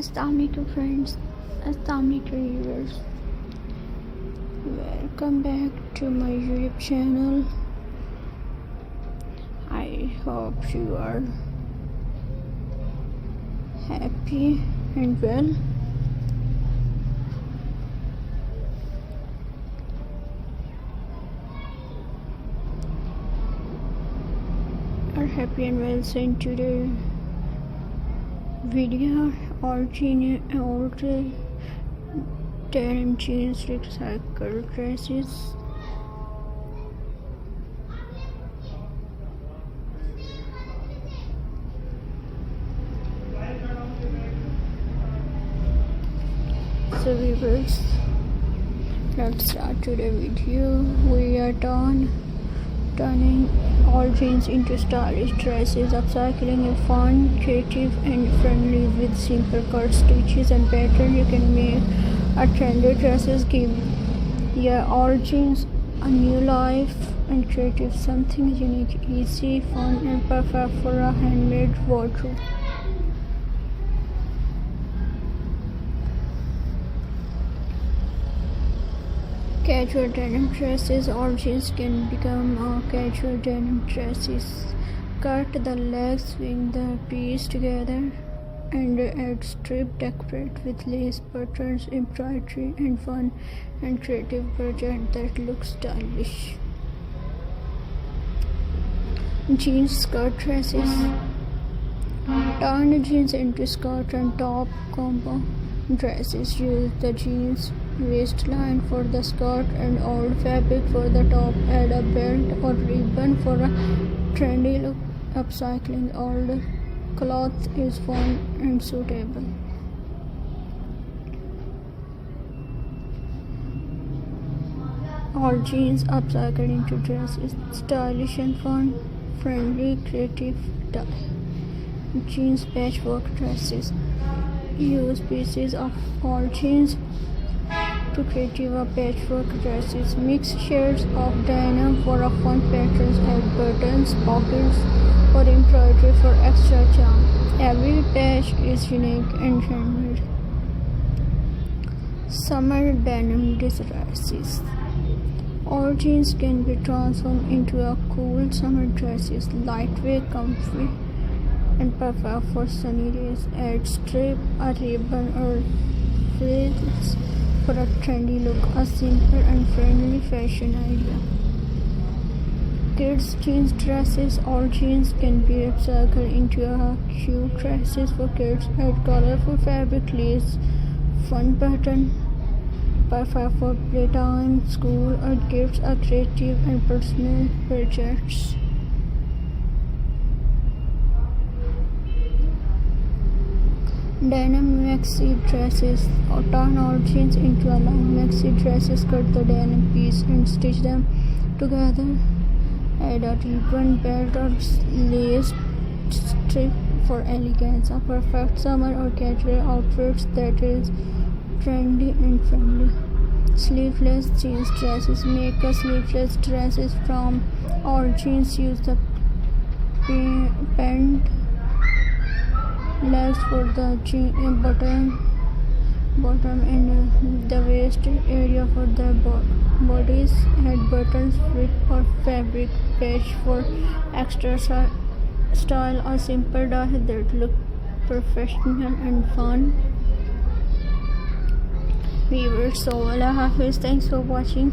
Assalamualaikum friends, Assalamualaikum viewers. Welcome back to my YouTube channel. I hope you are happy and well. Are happy and well. So in today's video, all denim jeans recycled dresses. So viewers, let's start today's video. We are turning all jeans into stylish dresses, upcycling a fun, creative and friendly with simple cut stitches and pattern. You can make a trendy dresses, give your all jeans a new life and creative something unique, easy, fun and perfect for a handmade wardrobe. Casual denim dresses. All jeans can become casual denim dresses. Cut the legs, swing the piece together and add strip. Decorate with lace, buttons, embroidery and fun and creative project that looks stylish. Jeans skirt dresses. Turn jeans into skirt and top combo dresses. Use the jeans waistline for the skirt and old fabric for the top. Add a belt or ribbon for a trendy look. Upcycling old cloth is fun and suitable. All jeans upcycled into dresses, stylish and fun, friendly, creative style. Jeans patchwork dresses. Use pieces of all jeans to create a patchwork dresses. Mix shades of denim for a fun patterns. Add buttons, pockets or embroidery for extra charm. Every patch is unique and handmade. Summer denim dresses. All jeans can be transformed into a cool summer dresses, lightweight, comfy and perfect for sunny days. Add strip, a ribbon or frills for a trendy look, a simple and friendly fashion idea. Kids jeans dresses. All jeans can be upcycled into a cute dresses for kids. Add colorful fabric, lace, fun pattern, perfect for playtime, school or gifts, are creative and personal projects. Denim maxi dresses. Turn all jeans into a line maxi dresses. Cut the denim piece and stitch them together. Add a ribbon, belt or lace strip for elegance. A perfect summer or casual outfits that is trendy and friendly. Sleeveless jeans dresses. Make a sleeveless dresses from all jeans. Use the bent legs for the bottom and the waist area for the bodies. Add buttons, flip or fabric patch for extra style. A simple dress that look professional and fun. Viewers, so Allah Hafiz. Thanks for watching.